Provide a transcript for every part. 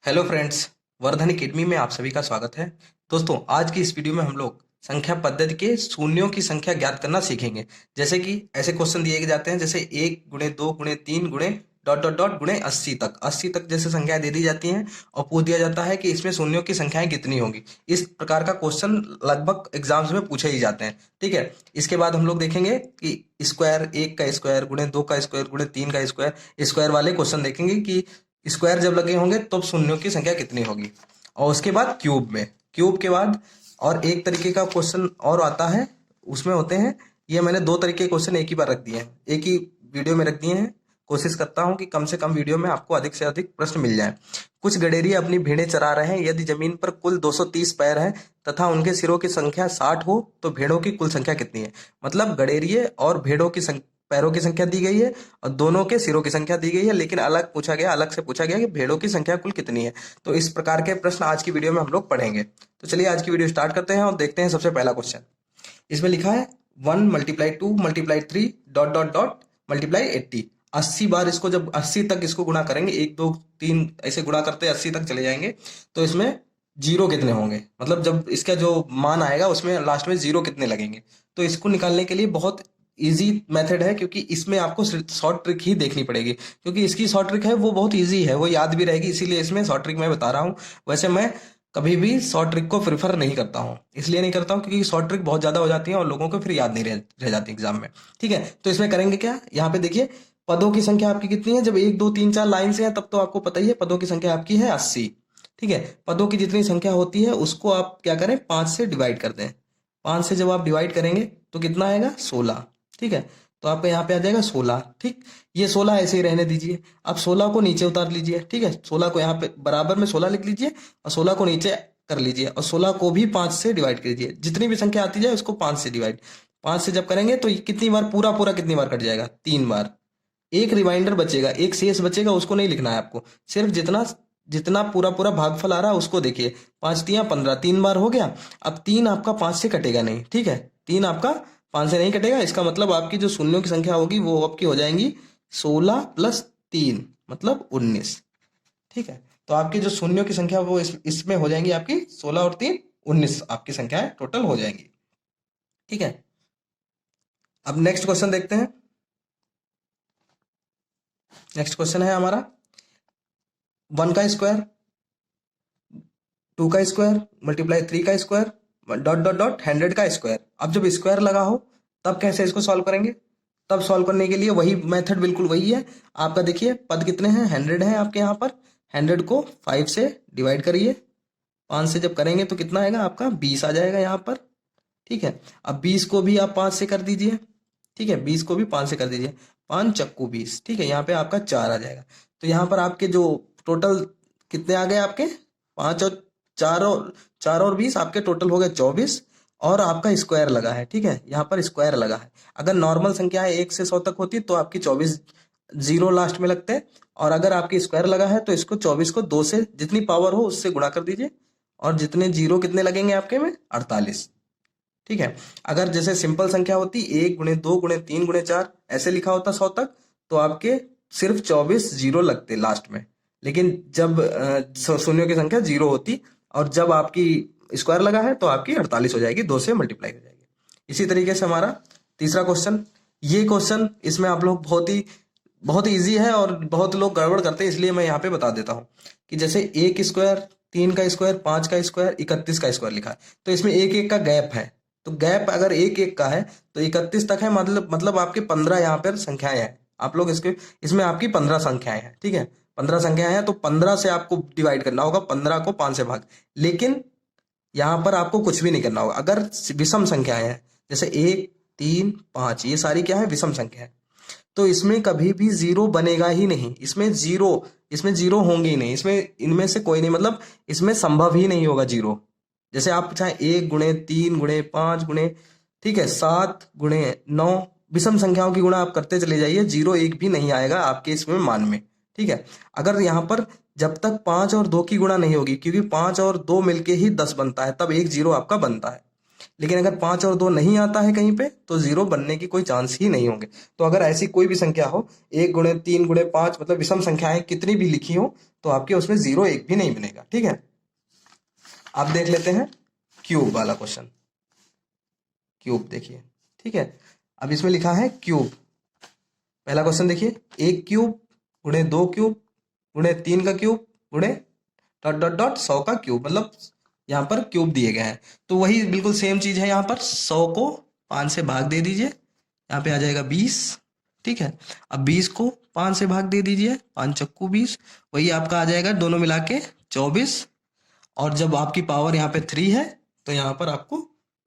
Hello friends. Vardhan academy में आप सभी का स्वागत है। दोस्तों, आज की इस वीडियो में हम लोग संख्या पद्धति के शून्यों की संख्या ज्ञात करना सीखेंगे। जैसे कि ऐसे क्वेश्चन दिए जाते हैं, जैसे 1 × 2 × 3 डॉट डॉट डॉट गुणे 80 तक जैसे संख्याएं दे दी जाती हैं और पूछ दिया जाता है कि इसमें शून्यों की संख्याएं कितनी होंगी। इस प्रकार का क्वेश्चन लगभग एग्जाम्स में पूछे ही जाते हैं। ठीक है। इसके बाद हम लोग देखेंगे कि स्क्वायर, 1 का स्क्वायर गुणे 2 का स्क्वायर गुणे 3 का स्क्वायर, स्क्वायर वाले क्वेश्चन देखेंगे कि स्क्वायर जब लगे होंगे तो शून्यों की संख्या कितनी होगी। और उसके बाद क्यूब के बाद और एक तरीके का क्वेश्चन और आता है, उसमें होते हैं, ये मैंने दो तरीके के क्वेश्चन एक ही बार रख दिए हैं, एक ही वीडियो में रख दिए हैं। कोशिश करता हूं कि कम से कम वीडियो में आपको अधिक से अधिक प्रश्न मिल जाए। कुछ गडेरिए अपनी भेड़ें चरा रहे हैं। यदि जमीन पर कुल 230 पैर हैं तथा उनके सिरों की संख्या 60 हो तो भेड़ों की कुल संख्या कितनी है। मतलब गडेरिए और भेड़ों की पैरों की संख्या दी गई है और दोनों के सिरों की संख्या दी गई है, लेकिन अलग से पूछा गया कि भेड़ों की संख्या कुल कितनी है। तो इस प्रकार के प्रश्न आज की वीडियो में हम लोग पढ़ेंगे। तो चलिए आज की वीडियो स्टार्ट करते हैं और देखते हैं सबसे पहला क्वेश्चन। इसमें लिखा है 1 × 2 × 3 डॉट डॉट डॉट मल्टीप्लाई 80। 80 बार इसको, जब 80 तक इसको गुणा करेंगे, 1 2 3 ऐसे गुणा करते 80 तक चले जाएंगे, तो इसमें जीरो कितने होंगे, मतलब जब इसका जो मान आएगा उसमें लास्ट में जीरो कितने लगेंगे। तो इसको निकालने के लिए बहुत इजी मेथड है, क्योंकि इसमें आपको शॉर्ट ट्रिक ही देखनी पड़ेगी, क्योंकि इसकी शॉर्ट ट्रिक है वो बहुत इजी है, वो याद भी रहेगी, इसीलिए इसमें शॉर्ट ट्रिक मैं बता रहा हूँ। वैसे मैं कभी भी शॉर्ट ट्रिक को प्रिफर नहीं करता हूँ, इसलिए नहीं करता हूँ क्योंकि शॉर्ट ट्रिक बहुत ज्यादा हो जाती है और लोगों को फिर याद नहीं रह जाती एग्जाम में। ठीक है, तो इसमें करेंगे क्या, यहाँ पे देखिए पदों की संख्या आपकी कितनी है। जब 1 2 3 4 लाइन से है तब तो आपको पता ही है, पदों की संख्या आपकी है 80। ठीक है, पदों की जितनी संख्या होती है उसको आप क्या करें, 5 से डिवाइड कर दें। 5 से जब आप डिवाइड करेंगे तो कितना आएगा, 16। ठीक है, तो आपका यहाँ पे आ जाएगा 16। ठीक, ये 16 ऐसे ही रहने दीजिए। अब 16 को नीचे उतार लीजिए। ठीक है, 16 को यहाँ पे बराबर में 16 लिख लीजिए और 16 को नीचे कर लीजिए और 16 को भी 5 से डिवाइड कीजिए। जितनी भी संख्या आती जाए उसको 5 से डिवाइड। 5 से जब करेंगे तो ये कितनी बार पूरा पूरा कितनी बार कट जाएगा, 3 बार। एक रिमाइंडर बचेगा, एक शेष बचेगा, उसको नहीं लिखना है आपको। सिर्फ जितना जितना पूरा पूरा भागफल आ रहा है उसको देखिए। 5 × 3 = 15, 3 बार हो गया। अब 3 आपका 5 से कटेगा नहीं। ठीक है, 3 आपका 5 से नहीं कटेगा, इसका मतलब आपकी जो शून्यों की संख्या होगी वो आपकी हो जाएंगी 16 + 3 मतलब 19। ठीक है, तो आपकी जो शून्यों की संख्या वो इसमें हो जाएंगी आपकी 16 और 3 19, आपकी संख्याएं टोटल हो जाएंगी। ठीक है, अब नेक्स्ट क्वेश्चन देखते हैं। नेक्स्ट क्वेश्चन है हमारा 1 का स्क्वायर, 2 का स्क्वायर मल्टीप्लाई 3 का स्क्वायर डॉट डॉट डॉट 100 का स्क्वायर। अब जब स्क्वायर लगा हो तब कैसे इसको सॉल्व करेंगे। तब सॉल्व करने के लिए वही मेथड, बिल्कुल वही है आपका। देखिए पद कितने हैं, 100 है आपके यहाँ पर। 100 को 5 से डिवाइड करिए। 5 से जब करेंगे तो कितना आएगा आपका, 20 आ जाएगा यहाँ पर। ठीक है, अब 20 को भी आप 5 से कर दीजिए। ठीक है, 20 को भी 5 से कर दीजिए। 5 चक्कू 20। ठीक है, यहाँ पे आपका 4 आ जाएगा। तो यहाँ पर आपके जो टोटल कितने आ गए आपके, 5 और 4 और 20, आपके टोटल हो गए 24। और आपका स्क्वायर लगा है। ठीक है, यहाँ पर स्क्वायर लगा है। अगर नॉर्मल संख्या है 1 से 100 तक होती तो आपकी 24 जीरो लास्ट में लगते हैं, और अगर आपकी स्क्वायर लगा है तो इसको 24 को 2 से जितनी पावर हो उससे गुणा कर दीजिए, और जितने जीरो कितने लगेंगे आपके में, 48। ठीक है, अगर जैसे सिंपल संख्या होती 1 × 2 × 3 × 4 ऐसे लिखा होता 100 तक, तो आपके सिर्फ 24 जीरो लगते लास्ट में। लेकिन जब शून्यों की संख्या जीरो होती और जब आपकी स्क्वायर लगा है तो आपकी 48 हो जाएगी, 2 से मल्टीप्लाई हो जाएगी। इसी तरीके से हमारा तीसरा क्वेश्चन, ये क्वेश्चन इसमें आप लोग बहुत ही ईजी है और बहुत लोग गड़बड़ करते हैं, इसलिए मैं यहाँ पे बता देता हूँ कि जैसे 1 स्क्वायर, 3 का स्क्वायर, 5 का स्क्वायर, 31 का स्क्वायर लिखा है, तो इसमें एक एक का गैप है। तो गैप अगर एक एक का है तो 31 तक है, मतलब आपके 15 यहाँ पर संख्याएं हैं। आप लोग इसमें आपकी 15 संख्याएं हैं। ठीक है, 15 संख्याएं हैं, तो 15 से आपको डिवाइड करना होगा, 15 को 5 से भाग। लेकिन यहाँ पर आपको कुछ भी नहीं करना होगा। अगर विषम संख्याएं हैं जैसे 1 3 5, ये सारी क्या है, विषम संख्या है, तो इसमें कभी भी जीरो बनेगा ही नहीं। इसमें जीरो होंगे ही नहीं, इसमें इनमें से कोई नहीं, मतलब इसमें संभव ही नहीं होगा जीरो। जैसे आप चाहे 1 × 3 × 5 ठीक है, 7 × 9 विषम संख्याओं की गुणा आप करते चले जाइए, जीरो एक भी नहीं आएगा आपके इसमें मान में। ठीक है, अगर यहाँ पर जब तक 5 और 2 की गुणा नहीं होगी, क्योंकि 5 और 2 मिलके ही 10 बनता है, तब एक जीरो आपका बनता है। लेकिन अगर 5 और 2 नहीं आता है कहीं पे तो 0 बनने की कोई चांस ही नहीं होंगे। तो अगर ऐसी कोई भी संख्या हो 1 गुणे 3 गुणे 5 मतलब विषम संख्याएं कितनी भी लिखी हो तो आपके उसमें 0 एक भी नहीं बनेगा। ठीक है, आप देख लेते हैं क्यूब वाला क्वेश्चन। क्यूब देखिए, ठीक है, अब इसमें लिखा है क्यूब। पहला क्वेश्चन देखिए, 1 क्यूब गुणे 2 क्यूब गुणे 3 का क्यूब गुणे डॉट डॉट डॉट 100 का क्यूब, मतलब यहाँ पर क्यूब दिए गए हैं। तो वही बिल्कुल सेम चीज है, यहाँ पर 100 को 5 से भाग दे दीजिए, यहाँ पे आ जाएगा 20। ठीक है, अब 20 को 5 से भाग दे दीजिए, 5 चक्कू 20, वही आपका आ जाएगा दोनों मिला के 24। और जब आपकी पावर यहाँ पे 3 है तो यहाँ पर आपको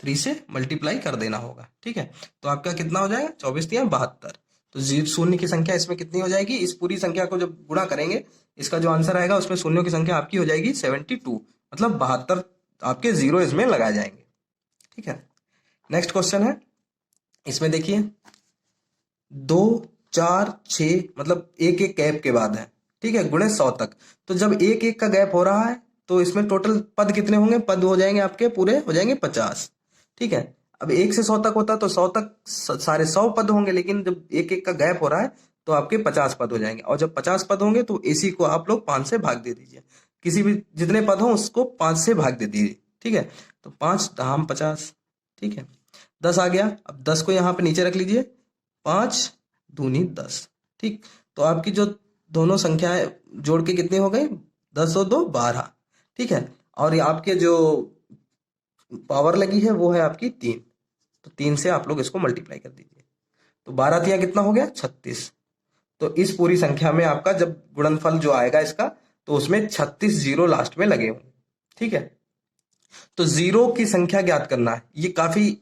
3 से मल्टीप्लाई कर देना होगा। ठीक है, तो आपका कितना हो जाएगा, 24 या 72। तो शून्य की संख्या इसमें कितनी हो जाएगी, इस पूरी संख्या को जब गुणा करेंगे इसका जो आंसर आएगा उसमें शून्यों की संख्या आपकी हो जाएगी 72, मतलब 72 आपके जीरो इसमें लगाए जाएंगे। ठीक है, नेक्स्ट क्वेश्चन है, इसमें देखिए 2 4 6 मतलब एक एक गैप के बाद है। ठीक है, गुणे 100 तक। तो जब एक एक का गैप हो रहा है तो इसमें टोटल पद कितने होंगे, पद हो जाएंगे आपके पूरे हो जाएंगे 50। ठीक है, अब 1 से 100 तक होता है तो 100 तक सारे 100 पद होंगे, लेकिन जब एक एक का गैप हो रहा है तो आपके 50 पद हो जाएंगे। और जब 50 पद होंगे तो इसी को आप लोग 5 से भाग दे दीजिए, किसी भी जितने पद हो उसको 5 से भाग दे दीजिए। ठीक है, तो 5 धाम 50। ठीक है, 10 आ गया, अब 10 को यहाँ पे नीचे रख लीजिए, 5 दूनी 10। ठीक, तो आपकी जो दोनों संख्याएं जोड़ के कितनी हो गई, 10 और 2 12। ठीक है, और ये आपके जो पावर लगी है वो है आपकी 3, तो 3 से आप लोग इसको मल्टीप्लाई कर दीजिए, तो 12 तिया कितना हो गया 36। तो इस पूरी संख्या में आपका जब गुणनफल जो आएगा इसका तो उसमें 36 जीरो लास्ट में लगे होंगे। ठीक है, तो जीरो की संख्या ज्ञात करना है, ये काफी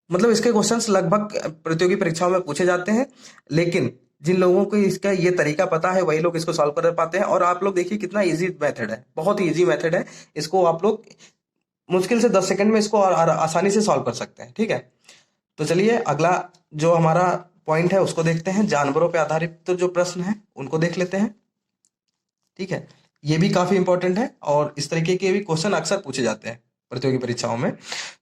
मतलब इसके क्वेश्चंस लगभग प्रतियोगी परीक्षाओं में पूछे जाते हैं, लेकिन जिन लोगों को इसका ये तरीका पता है वही लोग इसको सॉल्व कर पाते हैं। और आप लोग देखिए कितना इजी मेथड है, बहुत ही इजी मेथड है, इसको आप लोग मुश्किल से 10 सेकंड में इसको आसानी से सॉल्व कर सकते हैं। ठीक है, तो चलिए अगला जो हमारा पॉइंट है उसको देखते हैं, जानवरों पे आधारित तो जो प्रश्न है उनको देख लेते हैं। ठीक है, ये भी काफी इंपॉर्टेंट है और इस तरीके के भी क्वेश्चन अक्सर पूछे जाते हैं प्रतियोगी परीक्षाओं में।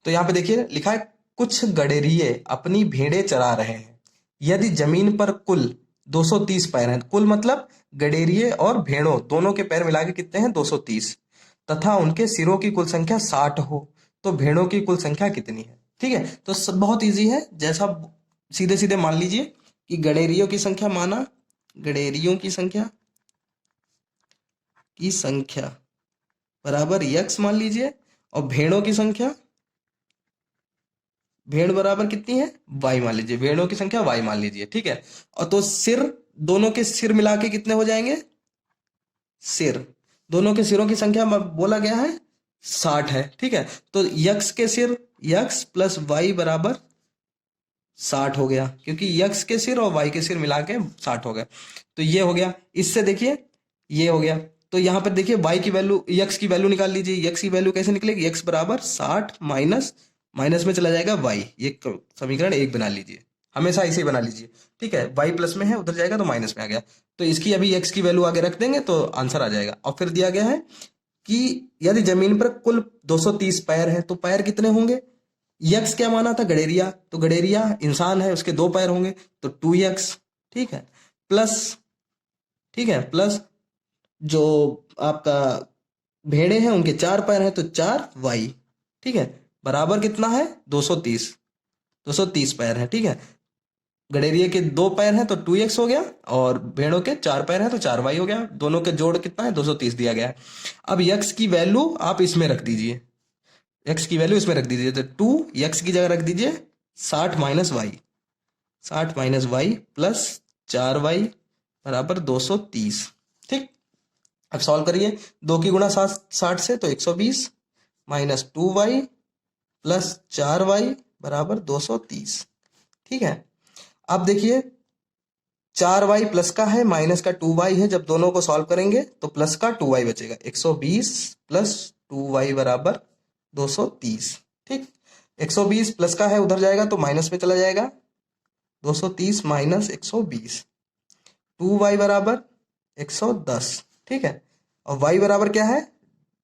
तो यहाँ पे देखिए लिखा है, कुछ गडेरिये अपनी भेड़ें चरा रहे हैं, यदि जमीन पर कुल 230 पैर हैं, कुल मतलब गडेरिये और भेड़ों दोनों के पैर मिला के कितने हैं 230, तथा उनके सिरों की कुल संख्या 60 हो तो भेड़ों की कुल संख्या कितनी है। ठीक है, तो सब बहुत इजी है, जैसा सीधे सीधे मान लीजिए कि गडेरियों की संख्या, माना गडेरियों की संख्या बराबर यक्स मान लीजिए, और भेड़ों की संख्या, भेड़ बराबर कितनी है वाई मान लीजिए, भेड़ों की संख्या वाई मान लीजिए। ठीक है, और तो सिर, दोनों के सिर मिला के कितने हो जाएंगे, सिर, दोनों के सिरों की संख्या बोला गया है 60 है। ठीक है, तो यक्स के सिर, यक्स प्लस वाई बराबर 60 हो गया, क्योंकि यक्स के सिर और वाई के सिर मिला के 60 हो गया। तो ये हो गया, इससे देखिए ये हो गया, तो यहां पर देखिए वाई की वैल्यू, यक्स की वैल्यू निकाल लीजिए, यक्स की वैल्यू कैसे निकलेगी, यक्स बराबर 60 माइनस माइनस में चला जाएगा वाई, ये समीकरण 1 बना लीजिए, हमेशा इसे बना लीजिए। ठीक है, वाई प्लस में है उधर जाएगा तो माइनस में आ गया, तो इसकी अभी एक्स की वैल्यू आगे रख देंगे तो आंसर आ जाएगा। और फिर दिया गया है कि यदि जमीन पर कुल 230 पैर है तो पैर कितने होंगे, यक्स क्या माना था गडेरिया, तो गडेरिया इंसान है उसके 2 पैर होंगे तो 2x। ठीक है, प्लस, ठीक है, प्लस जो आपका भेड़े हैं उनके 4 पैर हैं तो 4y। ठीक है, बराबर कितना है 230, 230 पैर है। ठीक है, गडेरिया के 2 पैर हैं तो 2x हो गया, और भेड़ों के 4 पैर हैं तो 4y हो गया, दोनों के जोड़ कितना है 230 दिया गया है। अब यक्स की वैल्यू आप इसमें रख दीजिए, एक्स की वैल्यू इसमें रख दीजिए, तो 2x की जगह रख दीजिए 60 minus y, 60 minus y plus 4y बराबर 230। ठीक, अब सॉल्व करिए, 2 की गुणा 60 से तो 120 माइनस 2y प्लस 4y बराबर 230। ठीक है, अब देखिए 4y प्लस का है माइनस का 2y है, जब दोनों को सॉल्व करेंगे तो प्लस का 2y बचेगा, 120 प्लस 2y बराबर 230। ठीक, 120 प्लस का है उधर जाएगा तो माइनस में चला जाएगा, 230 माइनस 120, 2y बराबर 110। ठीक है, और y बराबर क्या है,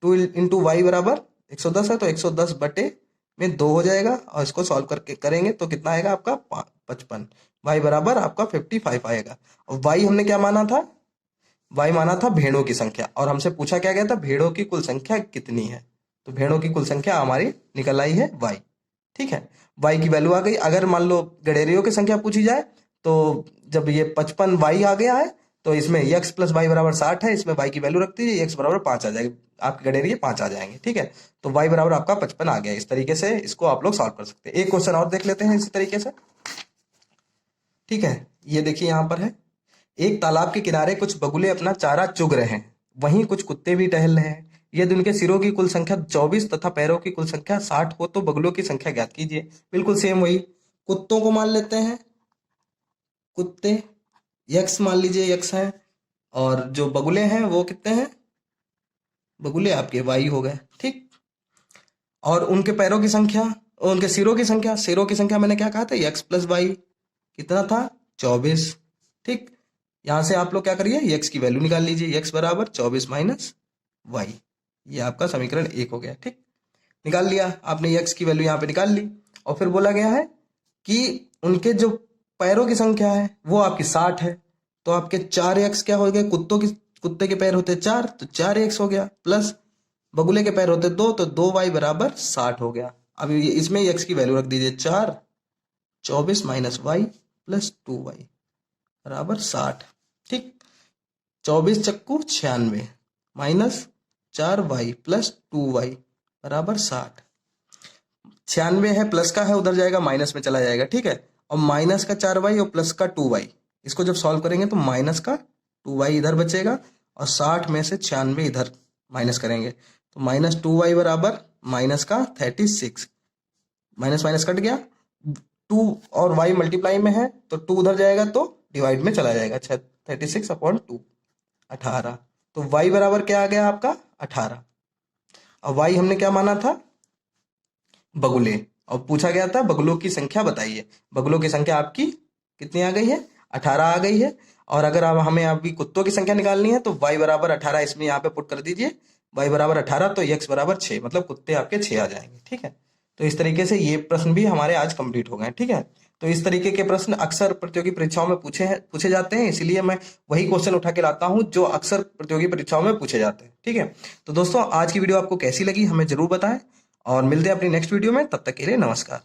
2 इंटू वाई बराबर 110 है तो 110 बटे में 2 हो जाएगा और इसको सॉल्व करके करेंगे तो कितना आएगा आपका 55। y बराबर आपका 55 आएगा। और y हमने क्या माना था? y माना था भेड़ों की संख्या, और हमसे पूछा क्या गया था? भेड़ों की कुल संख्या कितनी है। तो भेड़ों की कुल संख्या हमारी निकल आई है y। ठीक है, y की वैल्यू आ गई। अगर मान लो गडेरियों की संख्या पूछी जाए तो जब ये 55 y आ गया है तो इसमें x प्लस वाई बराबर 60 है, इसमें y की वैल्यू रख दीजिए, x बराबर 5 आ जाएगी, आपके गडेरिये 5 आ जाएंगे। ठीक है, तो y बराबर आपका 55 आ गया। इस तरीके से इसको आप लोग सॉल्व कर सकते हैं। एक क्वेश्चन और देख लेते हैं इसी तरीके से। ठीक है, ये देखिए यहाँ पर है, एक तालाब के किनारे कुछ बगुले अपना चारा चुग रहे हैं, वहीं कुछ कुत्ते भी टहल रहे हैं। यदि उनके सिरों की कुल संख्या 24 तथा पैरों की कुल संख्या 60 हो तो बगुलों की संख्या ज्ञात कीजिए। बिल्कुल सेम वही, कुत्तों को मान लेते हैं, कुत्ते यक्स मान लीजिए, यक्स है, और जो बगुले हैं वो कितने हैं? बगुले आपके वाई हो गए। ठीक, और उनके पैरों की संख्या, उनके सिरों की संख्या, सिरों की संख्या मैंने क्या कहा था? एक्स प्लस वाई, कितना था? 24। ठीक, यहां से आप लोग क्या करिए, एक्स की वैल्यू निकाल लीजिए, एक्स बराबर 24 माइनस वाई। ये आपका समीकरण 1 हो गया। ठीक, निकाल लिया आपने, एक्स की वैल्यू यहाँ पे निकाल ली। और फिर बोला गया है कि उनके जो पैरों की संख्या है वो आपकी 60 है, तो आपके 4x क्या हो गए? कुत्ते के पैर होते 4 तो 4x हो गया, प्लस बगुले के पैर होते 2 तो 2y बराबर 60 हो गया। अब ये इसमें x की वैल्यू रख दीजिए, 4 24 माइनस वाई प्लस 2y बराबर 60। ठीक, 24 चक्कू 96 माइनस 4y प्लस 2y बराबर 60। 96 है, प्लस का है, उधर जाएगा माइनस में चला जाएगा। ठीक है, और माइनस का 4y और प्लस का 2y, इसको जब सॉल्व करेंगे तो माइनस का 2y इधर बचेगा और 60 में से 96 इधर माइनस करेंगे तो माइनस 2y बराबर माइनस का 36। माइनस माइनस कट गया, 2 और y मल्टीप्लाई में है तो 2 उधर जाएगा तो डिवाइड में चला जाएगा। 36/2 18। तो y बराबर क्या आ गया आपका? 18। और y हमने क्या माना था? बगुले, और पूछा गया था बगुलों की संख्या बताइए। बगुलों की संख्या आपकी कितनी आ गई है? 18 आ गई है। और अगर आप हमें अभी कुत्तों की संख्या निकालनी है तो y बराबर 18 इसमें यहाँ पे पुट कर दीजिए, y बराबर 18 तो x बराबर 6, मतलब कुत्ते आपके 6 आ जाएंगे। ठीक है, तो इस तरीके से ये प्रश्न भी हमारे आज कंप्लीट हो गए। ठीक है, तो इस तरीके के प्रश्न अक्सर प्रतियोगी परीक्षाओं में पूछे जाते हैं, इसीलिए मैं वही क्वेश्चन उठा के लाता हूं जो अक्सर प्रतियोगी परीक्षाओं में पूछे जाते हैं। ठीक है, तो दोस्तों आज की वीडियो आपको कैसी लगी हमें जरूर बताएं, और मिलते हैं अपनी नेक्स्ट वीडियो में। तब तक के लिए नमस्कार।